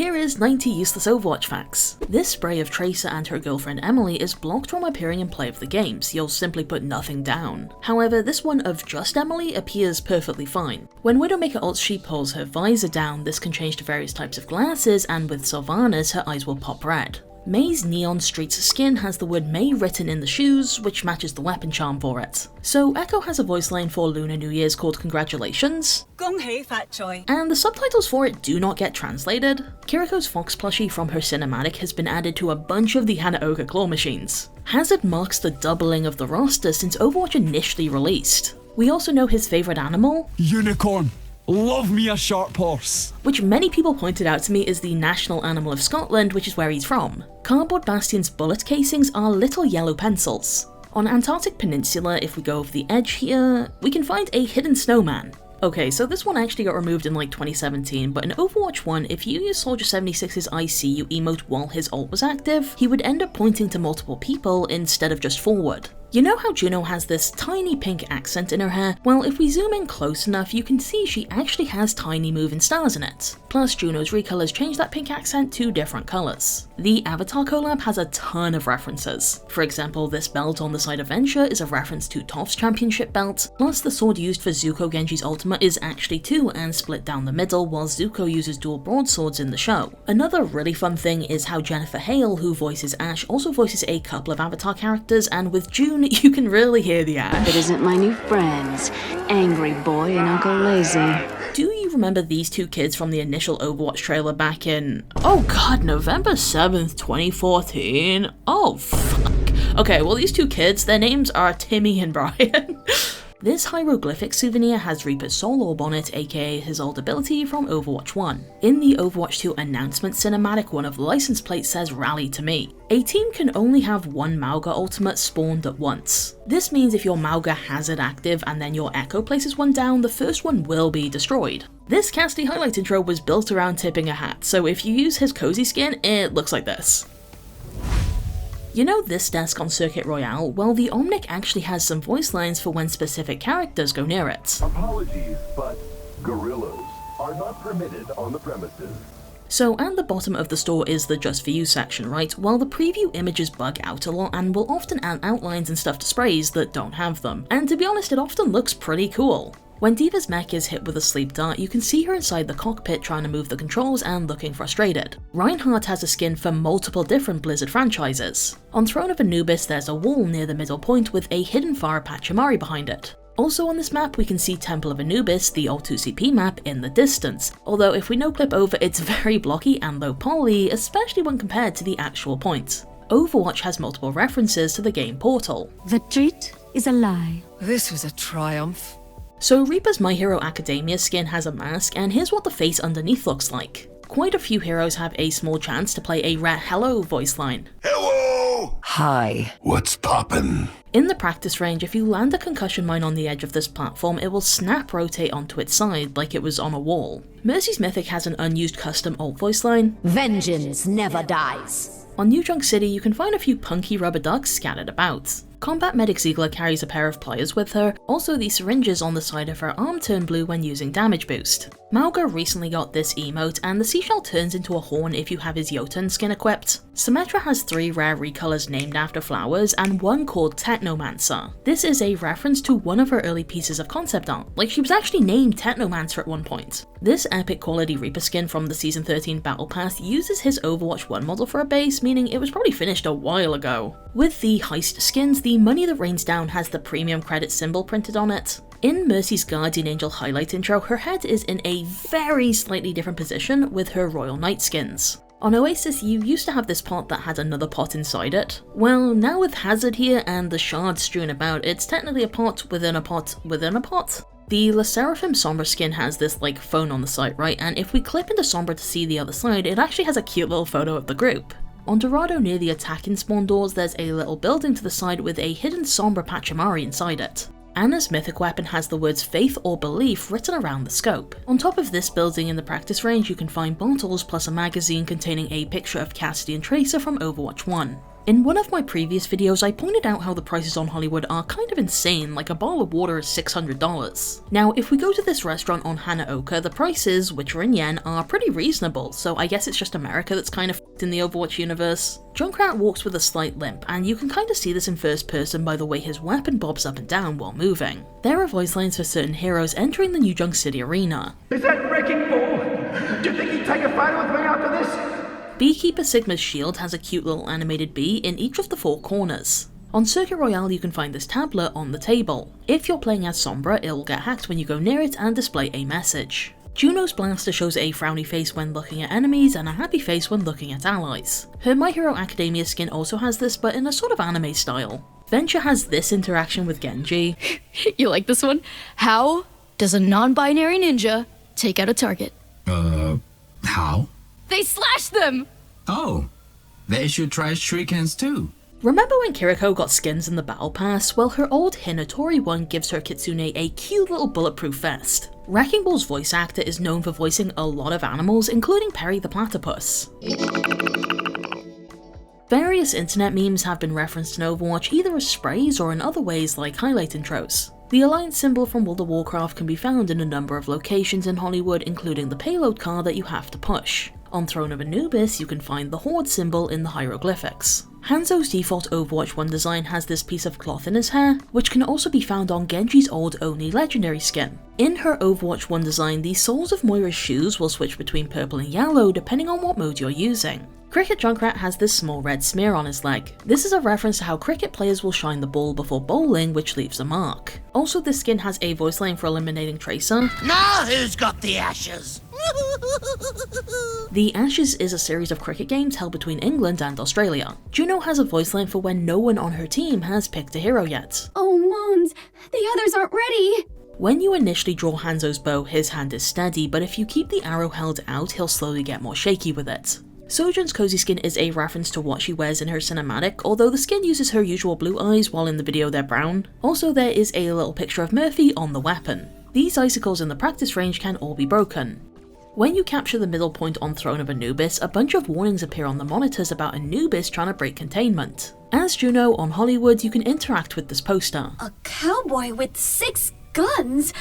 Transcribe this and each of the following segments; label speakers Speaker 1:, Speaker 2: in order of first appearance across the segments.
Speaker 1: Here is 90 useless Overwatch facts. This spray of Tracer and her girlfriend Emily is blocked from appearing in play of the games, you'll simply put nothing down. However, this one of just Emily appears perfectly fine. When Widowmaker ults, she pulls her visor down, this can change to various types of glasses, and with Sylvanas her eyes will pop red. May's Neon Streets skin has the word May written in the shoes, which matches the weapon charm for it. So Echo has a voice line for Lunar New Year's called Congratulations,
Speaker 2: 恭喜發財.
Speaker 1: and the subtitles for it do not get translated. Kiriko's Fox plushie from her cinematic has been added to a bunch of the Hanaoka claw machines. Hazard marks the doubling of the roster since Overwatch initially released. We also know his favourite animal,
Speaker 3: Unicorn. Love me a sharp horse.
Speaker 1: which many people pointed out to me is the national animal of Scotland, which is where he's from. Cardboard Bastion's bullet casings are little yellow pencils. On Antarctic Peninsula, if we go over the edge here, we can find a hidden snowman. Okay, so this one actually got removed in like 2017, but in Overwatch 1, if you use Soldier 76's I see you emote while his ult was active, he would end up pointing to multiple people instead of just forward. You know how Juno has this tiny pink accent in her hair? Well, if we zoom in close enough, you can see she actually has tiny moving stars in it. Plus, Juno's recolors change that pink accent to different colours. The Avatar collab has a ton of references. For example, this belt on the side of Venture is a reference to Toph's championship belt, plus the sword used for Zuko Genji's ultimate is actually two and split down the middle, while Zuko uses dual broadswords in the show. Another really fun thing is how Jennifer Hale, who voices Ashe, also voices a couple of Avatar characters, and with June, you can really hear the Ashe.
Speaker 4: It isn't my new friends, Angry Boy and Uncle Lazy.
Speaker 1: Do you remember these two kids from the initial Overwatch trailer back in, oh god, November 7th, 2014? Oh fuck. Okay, well these two kids, their names are Timmy and Brian. This hieroglyphic souvenir has Reaper's soul orb on it, aka his old ability from Overwatch 1. In the Overwatch 2 announcement cinematic, one of the license plates says Rally to me. A team can only have one Mauga ultimate spawned at once. This means if your Mauga has it active and then your Echo places one down, the first one will be destroyed. This Cassidy highlight intro was built around tipping a hat, so if you use his cozy skin, it looks like this. You know this desk on Circuit Royale? Well, the Omnic actually has some voice lines for when specific characters go near it.
Speaker 5: Apologies, but gorillas are not permitted on the premises.
Speaker 1: So at the bottom of the store is the Just For You section, right? Well, the preview images bug out a lot and will often add outlines and stuff to sprays that don't have them. And to be honest, it often looks pretty cool. When Diva's mech is hit with a sleep dart, you can see her inside the cockpit trying to move the controls and looking frustrated. Reinhardt has a skin for multiple different Blizzard franchises. On Throne of Anubis, there's a wall near the middle point with a hidden Farah Pachimari behind it. Also on this map, we can see Temple of Anubis, the old 2CP map, in the distance, although if we no-clip over, it's very blocky and low poly, especially when compared to the actual point. Overwatch has multiple references to the game Portal.
Speaker 4: The treat is a lie.
Speaker 2: This was a triumph.
Speaker 1: So Reaper's My Hero Academia skin has a mask, and here's what the face underneath looks like. Quite a few heroes have a small chance to play a rare hello voice line.
Speaker 5: Hello!
Speaker 2: Hi.
Speaker 5: What's poppin'?
Speaker 1: In the practice range, if you land a concussion mine on the edge of this platform, it will snap rotate onto its side like it was on a wall. Mercy's Mythic has an unused custom alt voice line.
Speaker 4: Vengeance never dies.
Speaker 1: On New Junk City, you can find a few punky rubber ducks scattered about. Combat Medic Ziegler carries a pair of pliers with her, also the syringes on the side of her arm turn blue when using damage boost. Mauga recently got this emote, and the seashell turns into a horn if you have his Jotun skin equipped. Symmetra has 3 rare recolors named after flowers, and one called Technomancer. This is a reference to one of her early pieces of concept art, like she was actually named Technomancer at one point. This epic quality Reaper skin from the Season 13 Battle Pass uses his Overwatch 1 model for a base, meaning it was probably finished a while ago. With the Heist skins, the Money That Rains Down has the premium credit symbol printed on it. In Mercy's Guardian Angel highlight intro, her head is in a very slightly different position with her Royal Knight skins. On Oasis, you used to have this pot that had another pot inside it. Well, now with Hazard here and the shards strewn about, it's technically a pot within a pot within a pot. The La Seraphim Sombra skin has this like phone on the side, right? And if we clip into Sombra to see the other side, it actually has a cute little photo of the group. On Dorado near the attacking spawn doors, there's a little building to the side with a hidden Sombra Pachimari inside it. Anna's mythic weapon has the words faith or belief written around the scope. On top of this building in the practice range, you can find bottles plus a magazine containing a picture of Cassidy and Tracer from Overwatch 1. In one of my previous videos, I pointed out how the prices on Hollywood are kind of insane, like a bottle of water is $600. Now, if we go to this restaurant on Hanaoka, the prices, which are in yen, are pretty reasonable, so I guess it's just America that's kind of f***ed in the Overwatch universe. Junkrat walks with a slight limp, and you can kind of see this in first person by the way his weapon bobs up and down while moving. There are voice lines for certain heroes entering the New Junk City arena.
Speaker 6: Is that Wrecking Ball? Do you think you'd take a photo with me after this?
Speaker 1: Beekeeper Sigma's shield has a cute little animated bee in each of the 4 corners. On Circuit Royale you can find this tablet on the table. If you're playing as Sombra, it will get hacked when you go near it and display a message. Juno's blaster shows a frowny face when looking at enemies and a happy face when looking at allies. Her My Hero Academia skin also has this, but in a sort of anime style. Venture has this interaction with Genji.
Speaker 7: You like this one? How does a non-binary ninja take out a target?
Speaker 8: How?
Speaker 7: They slash them!
Speaker 8: Oh, they should try shurikens too.
Speaker 1: Remember when Kiriko got skins in the Battle Pass? Well, her old Hinatori one gives her Kitsune a cute little bulletproof vest. Wrecking Ball's voice actor is known for voicing a lot of animals, including Perry the Platypus. Various internet memes have been referenced in Overwatch either as sprays or in other ways like highlight intros. The Alliance symbol from World of Warcraft can be found in a number of locations in Hollywood, including the payload car that you have to push. On Throne of Anubis, you can find the Horde symbol in the hieroglyphics. Hanzo's default Overwatch 1 design has this piece of cloth in his hair, which can also be found on Genji's old Oni legendary skin. In her Overwatch 1 design, the soles of Moira's shoes will switch between purple and yellow depending on what mode you're using. Cricket Junkrat has this small red smear on his leg. This is a reference to how cricket players will shine the ball before bowling, which leaves a mark. Also, this skin has a voice line for eliminating Tracer.
Speaker 9: Now who's got the ashes?
Speaker 1: The Ashes is a series of cricket games held between England and Australia. Juno has a voice line for when no one on her team has picked a hero yet.
Speaker 10: Oh, Mons, the others aren't ready!
Speaker 1: When you initially draw Hanzo's bow, his hand is steady, but if you keep the arrow held out, he'll slowly get more shaky with it. Sojun's cozy skin is a reference to what she wears in her cinematic, although the skin uses her usual blue eyes while in the video they're brown. Also, there is a little picture of Murphy on the weapon. These icicles in the practice range can all be broken. When you capture the middle point on Throne of Anubis, a bunch of warnings appear on the monitors about Anubis trying to break containment. As Juno on Hollywood, you can interact with this poster.
Speaker 10: A cowboy with 6 guns?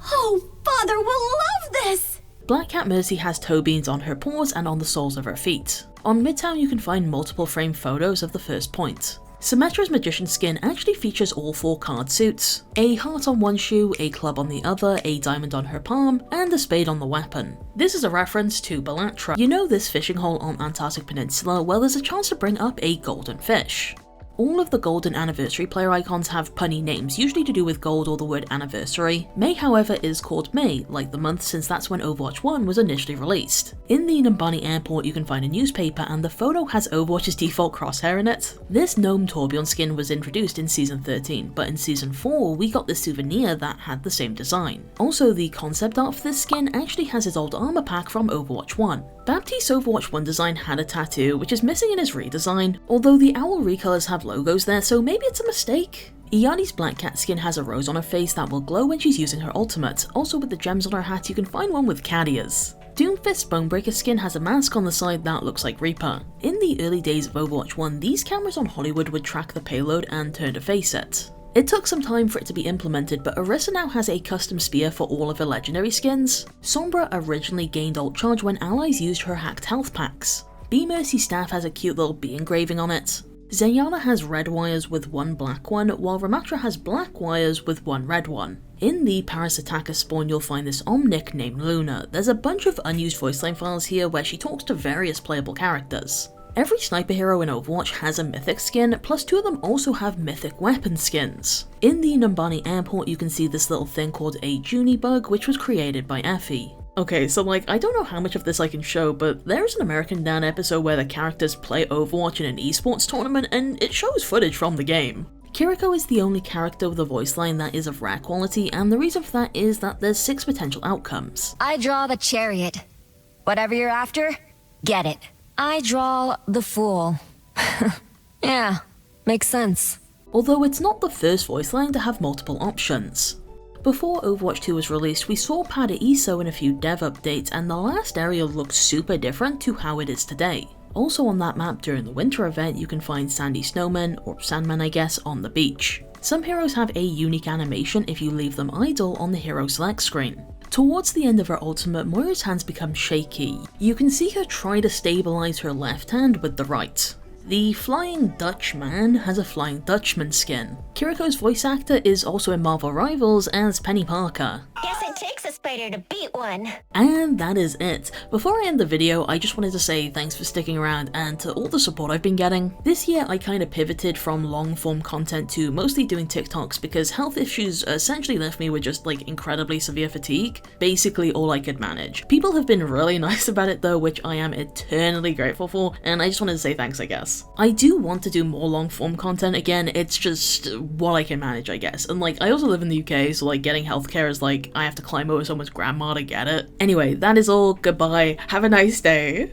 Speaker 10: Oh, Father will love this!
Speaker 1: Black Cat Mercy has toe beans on her paws and on the soles of her feet. On Midtown you can find multiple framed photos of the first point. Symmetra's Magician skin actually features all 4 card suits. A heart on one shoe, a club on the other, a diamond on her palm, and a spade on the weapon. This is a reference to Belatra. You know this fishing hole on Antarctic Peninsula? Well, there's a chance to bring up a golden fish. All of the golden anniversary player icons have punny names, usually to do with gold or the word anniversary. May, however, is called May, like the month, since that's when Overwatch 1 was initially released. In the Numbani airport you can find a newspaper and the photo has Overwatch's default crosshair in it. This gnome Torbjorn skin was introduced in Season 13, but in Season 4 we got this souvenir that had the same design. Also, the concept art for this skin actually has his old armor pack from Overwatch 1. Baptiste's Overwatch 1 design had a tattoo, which is missing in his redesign, although the owl recolors have logos there, so maybe it's a mistake. Iyani's Black Cat skin has a rose on her face that will glow when she's using her ultimate. Also, with the gems on her hat you can find one with cat ears. Doomfist's Bonebreaker skin has a mask on the side that looks like Reaper. In the early days of Overwatch 1, these cameras on Hollywood would track the payload and turn to face it. It took some time for it to be implemented, but Orisa now has a custom spear for all of her legendary skins. Sombra originally gained ult charge when allies used her hacked health packs. Bee Mercy's staff has a cute little bee engraving on it. Zayana has red wires with 1 black one, while Ramatra has black wires with 1 red one. In the Paris Attacker spawn you'll find this Omnic named Luna. There's a bunch of unused voice line files here where she talks to various playable characters. Every sniper hero in Overwatch has a mythic skin, plus 2 of them also have mythic weapon skins. In the Numbani airport you can see this little thing called a Junie bug, which was created by Effie. Okay, so I don't know how much of this I can show, but there's an American Dad episode where the characters play Overwatch in an esports tournament and it shows footage from the game. Kiriko is the only character with a voice line that is of rare quality, and the reason for that is that there's 6 potential outcomes.
Speaker 11: I draw the chariot. Whatever you're after, get it. I draw the fool. Yeah, makes sense.
Speaker 1: Although it's not the first voice line to have multiple options. Before Overwatch 2 was released, we saw Pada Iso in a few dev updates, and the last area looked super different to how it is today. Also on that map during the winter event, you can find sandy snowmen, or sandmen I guess, on the beach. Some heroes have a unique animation if you leave them idle on the hero select screen. Towards the end of her ultimate, Moira's hands become shaky. You can see her try to stabilize her left hand with the right. The Flying Dutch Man has a Flying Dutchman skin. Kiriko's voice actor is also in Marvel Rivals as Penny Parker.
Speaker 11: Guess it takes a spider to beat one.
Speaker 1: And that is it. Before I end the video, I just wanted to say thanks for sticking around and to all the support I've been getting. This year I kind of pivoted from long form content to mostly doing TikToks because health issues essentially left me with just like incredibly severe fatigue. Basically all I could manage. People have been really nice about it though, which I am eternally grateful for, and I just wanted to say thanks I guess. I do want to do more long form content again, it's just what I can manage I guess. And like I also live in the UK, so like getting healthcare is like I have to climb over someone's grandma to get it. Anyway, that is all. Goodbye. Have a nice day.